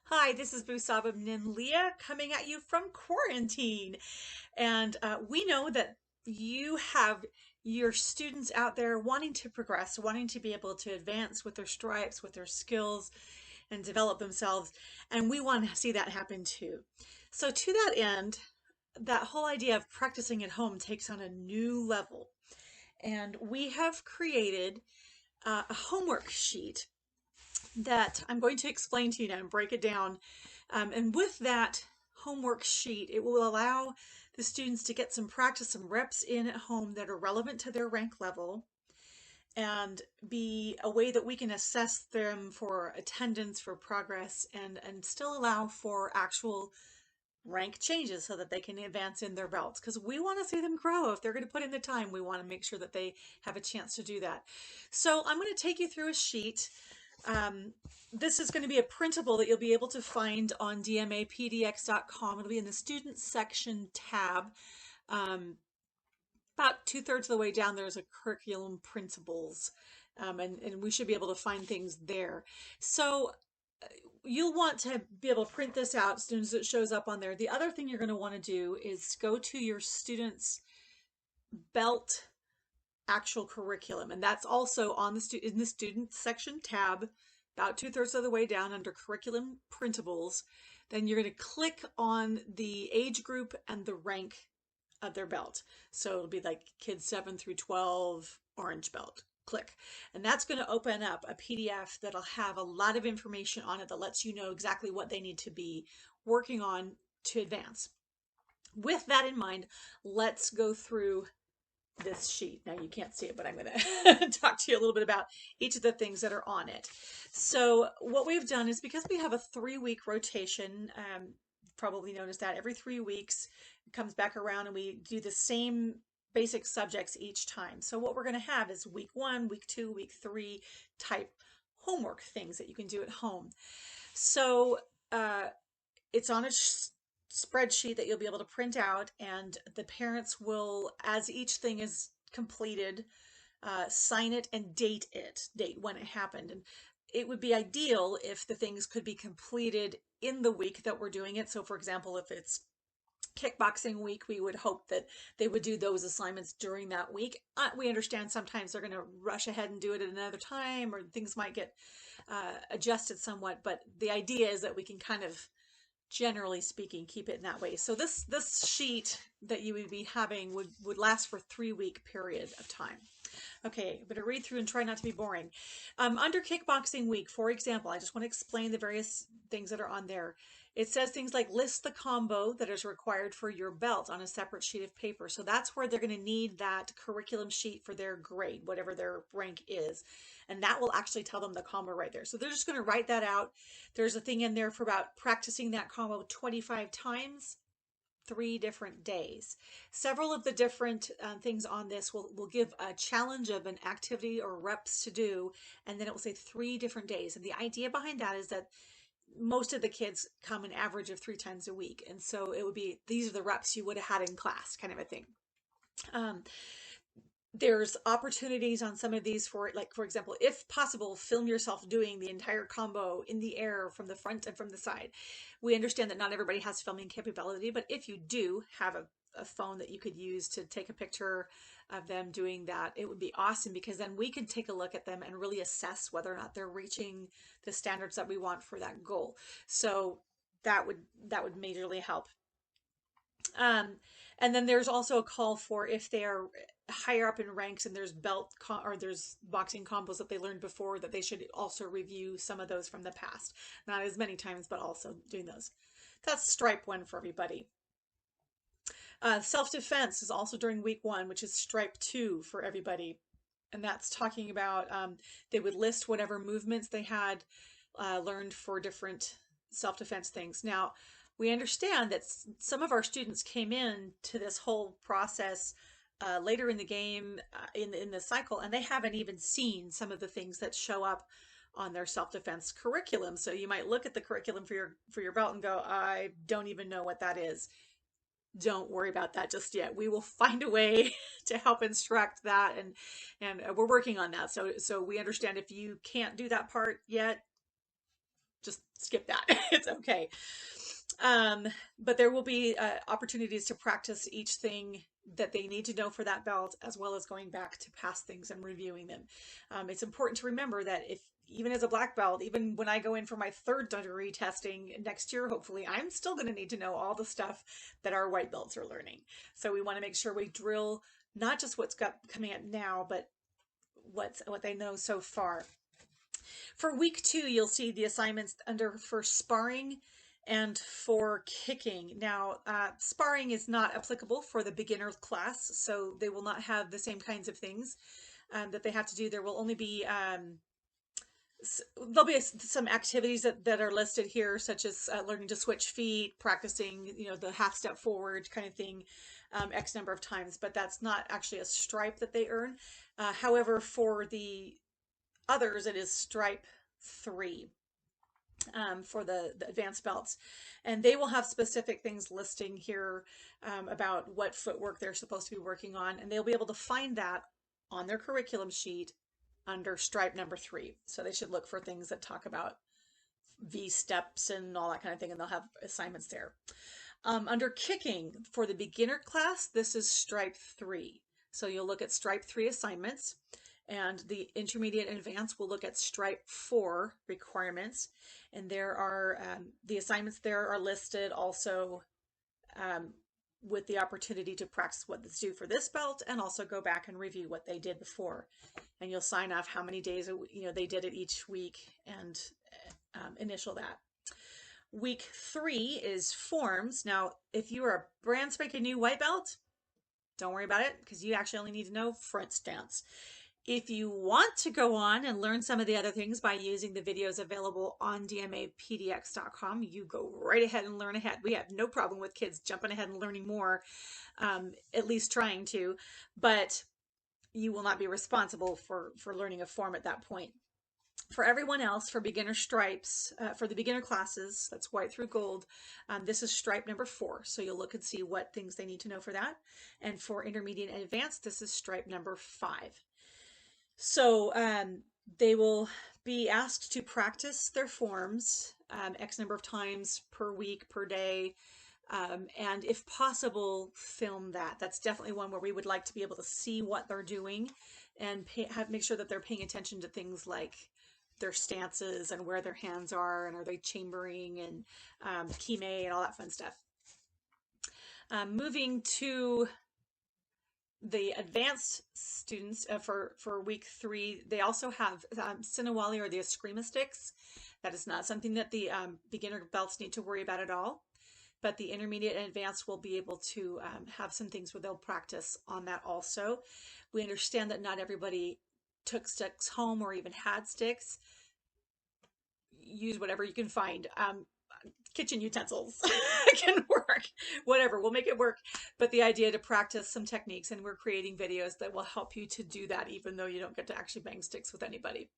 Hi, this is Busabab Ninlia coming at you from quarantine. And we know that you have your students out there wanting to progress, wanting to be able to advance with their stripes, with their skills, and develop themselves. And we want to see that happen too. So, to that end, that whole idea of practicing at home takes on a new level. And we have created a homework sheet that I'm going to explain to you now and break it down. And with that homework sheet, it will allow the students to get some practice, some reps in at home that are relevant to their rank level and be a way that we can assess them for attendance, for progress, and still allow for actual rank changes so that they can advance in their belts because we want to see them grow. If they're going to put in the time, we want to make sure that they have a chance to do that. So I'm going to take you through a sheet. um, this is going to be a printable that you'll be able to find on dmapdx.com. It'll be in the student section tab. Um, about 2/3 of the way down, there's a curriculum principles, and we should be able to find things there. So you'll want to be able to print this out as soon as it shows up on there. The other thing you're going to want to do is go to your students' belt actual curriculum, and that's also on in the student section tab, about 2/3 of the way down under curriculum printables. Then you're going to click on the age group and the rank of their belt. So it'll be like kids 7 through 12, orange belt. Click. And that's going to open up a PDF that'll have a lot of information on it that lets you know exactly what they need to be working on to advance. With that in mind, let's go through this sheet. Now you can't see it, but I'm going to talk to you a little bit about each of the things that are on it. So what we've done is, because we have a 3-week rotation, probably noticed that every 3 weeks it comes back around and we do the same basic subjects each time. So what we're going to have is week 1, week 2, week 3 type homework things that you can do at home. So it's on a spreadsheet that you'll be able to print out, and the parents will, as each thing is completed, sign it and date when it happened. And it would be ideal if the things could be completed in the week that we're doing it. So for example, if it's kickboxing week, we would hope that they would do those assignments during that week. We understand sometimes they're going to rush ahead and do it at another time, or things might get adjusted somewhat, but the idea is that we can kind of, generally speaking, keep it in that way. So this sheet that you would be having would last for 3-week period of time. Okay, I'm going to read through and try not to be boring. Under kickboxing week, for example, I just want to explain the various things that are on there. It says things like list the combo that is required for your belt on a separate sheet of paper. So that's where they're going to need that curriculum sheet for their grade, whatever their rank is. And that will actually tell them the combo right there. So they're just going to write that out. There's a thing in there for about practicing that combo 25 times. 3 different days. Several of the different things on this will give a challenge of an activity or reps to do, and then it will say 3 different days. And the idea behind that is that most of the kids come an average of 3 times a week, and so it would be, these are the reps you would have had in class, kind of a thing. Um, there's opportunities on some of these for, like, for example, if possible, film yourself doing the entire combo in the air from the front and from the side. We understand that not everybody has filming capability, but if you do have a phone that you could use to take a picture of them doing that, it would be awesome, because then we can take a look at them and really assess whether or not they're reaching the standards that we want for that goal. So that would majorly help. And then there's also a call for, if they are higher up in ranks and there's or there's boxing combos that they learned before, that they should also review some of those from the past. Not as many times, but also doing those. That's stripe 1 for everybody. Self-defense is also during week 1, which is stripe 2 for everybody. And that's talking about, they would list whatever movements they had learned for different self-defense things. Now, we understand that some of our students came in to this whole process later in the game, in the cycle, and they haven't even seen some of the things that show up on their self-defense curriculum. So you might look at the curriculum for your belt and go, I don't even know what that is. Don't worry about that just yet. We will find a way to help instruct that, and we're working on that. So we understand if you can't do that part yet, just skip that. It's okay. But there will be opportunities to practice each thing that they need to know for that belt, as well as going back to past things and reviewing them. It's important to remember that if even as a black belt, even when I go in for my third degree testing next year, hopefully, I'm still going to need to know all the stuff that our white belts are learning. So we want to make sure we drill not just what's got coming up now, but what they know so far. For week 2, you'll see the assignments under for sparring and for kicking. Now, sparring is not applicable for the beginner class, so they will not have the same kinds of things that they have to do. There will only be there'll be some activities that are listed here, such as learning to switch feet, practicing, the half step forward kind of thing, X number of times, but that's not actually a stripe that they earn. However, for the others, it is stripe 3 for the advanced belts. And they will have specific things listing here about what footwork they're supposed to be working on. And they'll be able to find that on their curriculum sheet under stripe number 3. So they should look for things that talk about V steps and all that kind of thing, and they'll have assignments there. Under kicking, for the beginner class, this is stripe 3. So you'll look at stripe 3 assignments, and the intermediate and advanced will look at stripe 4 requirements. And there are the assignments there are listed also with the opportunity to practice what they do for this belt, and also go back and review what they did before. And you'll sign off how many days they did it each week, and initial that. Week 3 is forms. Now, if you are a brand spanking new white belt, don't worry about it, because you actually only need to know front stance. If you want to go on and learn some of the other things by using the videos available on DMAPDX.com, you go right ahead and learn ahead. We have no problem with kids jumping ahead and learning more, at least trying to, but you will not be responsible for learning a form at that point. For everyone else, for beginner stripes, for the beginner classes, that's white through gold, this is stripe number 4. So you'll look and see what things they need to know for that. And for intermediate and advanced, this is stripe number 5. So they will be asked to practice their forms X number of times per week, per day, and if possible, film that. That's definitely one where we would like to be able to see what they're doing and make sure that they're paying attention to things like their stances and where their hands are, and are they chambering, and kime and all that fun stuff. Moving to the advanced students for week 3, they also have Sinawali, or the Eskrima sticks. That is not something that the beginner belts need to worry about at all, but the intermediate and advanced will be able to have some things where they'll practice on that also. We understand that not everybody took sticks home or even had sticks. Use whatever you can find. Kitchen utensils can work, whatever, we'll make it work. But the idea to practice some techniques, and we're creating videos that will help you to do that, even though you don't get to actually bang sticks with anybody.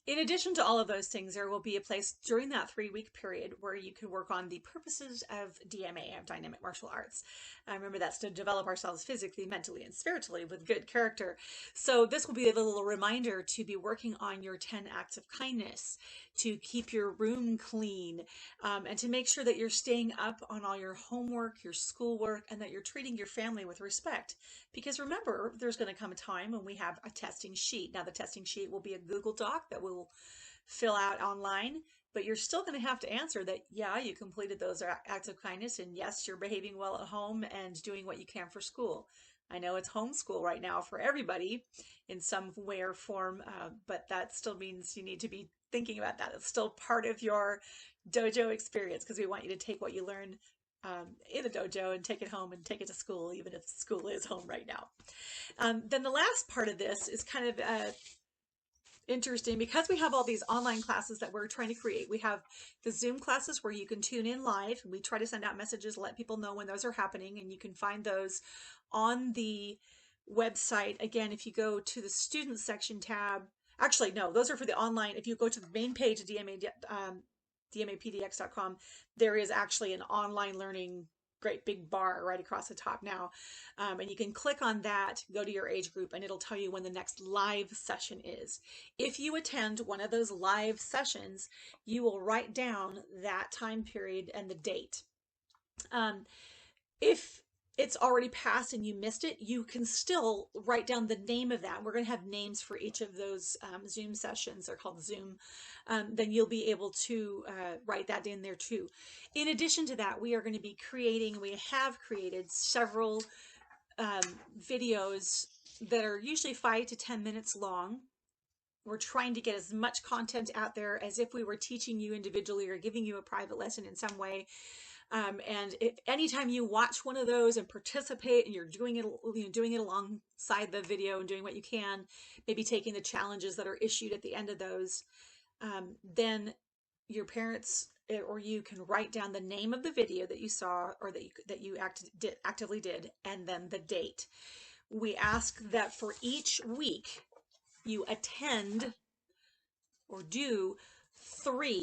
In addition to all of those things, there will be a place during that 3-week period where you can work on the purposes of DMA, of dynamic martial arts. Remember, that's to develop ourselves physically, mentally, and spiritually with good character. So this will be a little reminder to be working on your 10 acts of kindness, to keep your room clean, and to make sure that you're staying up on all your homework, your schoolwork, and that you're treating your family with respect. Because remember, there's going to come a time when we have a testing sheet. Now, the testing sheet will be a Google Doc that we'll fill out online, but you're still going to have to answer that, yeah, you completed those acts of kindness, and yes, you're behaving well at home and doing what you can for school. I know it's homeschool right now for everybody in some way or form, but that still means you need to be thinking about that. It's still part of your dojo experience, because we want you to take what you learn in the dojo and take it home and take it to school, even if school is home right now. Then the last part of this is kind of interesting, because we have all these online classes that we're trying to create. We have the Zoom classes where you can tune in live. We try to send out messages, let people know when those are happening, and you can find those on the website. Again, if you go to the student section tab, actually, no, those are for the online. If you go to the main page of DMAPDX.com, there is actually an online learning great big bar right across the top now. And you can click on that, go to your age group, and it'll tell you when the next live session is. If you attend one of those live sessions, you will write down that time period and the date. If it's already passed and you missed it, you can still write down the name of that. We're going to have names for each of those Zoom sessions. They're called Zoom. Then you'll be able to write that in there too. In addition to that, we are going to be creating, we have created several videos that are usually 5 to 10 minutes long. We're trying to get as much content out there as if we were teaching you individually or giving you a private lesson in some way. And if anytime you watch one of those and participate and you're doing it, doing it alongside the video and doing what you can, maybe taking the challenges that are issued at the end of those, then your parents or you can write down the name of the video that you saw or that you actively did, and then the date. We ask that for each week you attend or do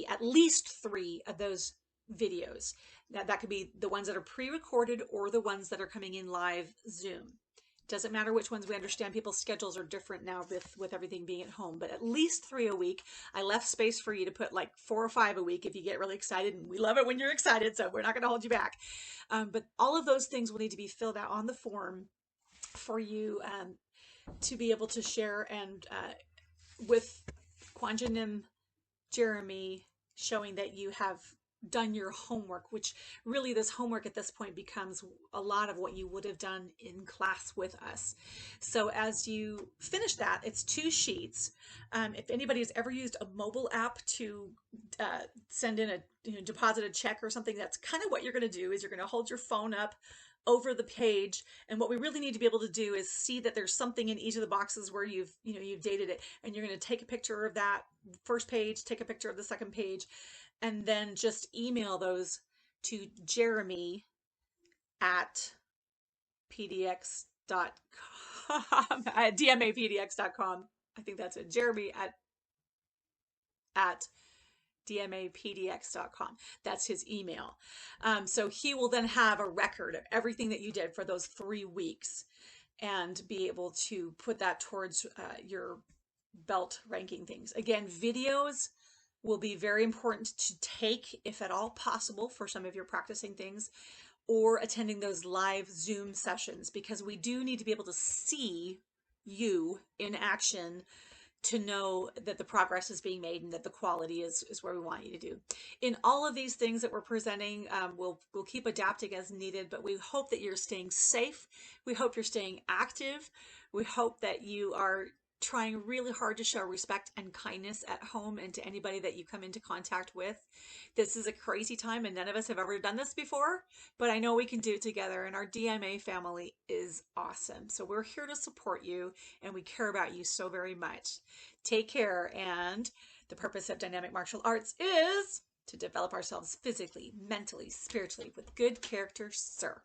at least three of those videos. Now, that could be the ones that are pre-recorded or the ones that are coming in live Zoom. Doesn't matter which ones. We understand people's schedules are different now with everything being at home, but at least 3 a week. I left space for you to put like 4 or 5 a week if you get really excited, and we love it when you're excited, so we're not going to hold you back. But all of those things will need to be filled out on the form for you to be able to share, and with Kwanjanim Jeremy showing that you have done your homework, which really this homework at this point becomes a lot of what you would have done in class with us. So as you finish that, it's 2 sheets. If anybody has ever used a mobile app to send in a deposit a check or something, that's kind of what you're going to do. Is you're going to hold your phone up over the page, and what we really need to be able to do is see that there's something in each of the boxes where you've dated it, and you're going to take a picture of that first page, take a picture of the second page, and then just email those to Jeremy at pdx.com, at dmapdx.com. I think that's it. Jeremy at dmapdx.com. That's his email. So he will then have a record of everything that you did for those 3 weeks and be able to put that towards your belt ranking things. Again, videos will be very important to take, if at all possible, for some of your practicing things, or attending those live Zoom sessions, because we do need to be able to see you in action to know that the progress is being made and that the quality is where we want you to do. In all of these things that we're presenting, we'll keep adapting as needed, but we hope that you're staying safe. We hope you're staying active. We hope that you are trying really hard to show respect and kindness at home and to anybody that you come into contact with. This is a crazy time, and none of us have ever done this before, but I know we can do it together, and our DMA family is awesome. So we're here to support you, and we care about you so very much. Take care, and the purpose of dynamic martial arts is to develop ourselves physically, mentally, spiritually with good character, sir.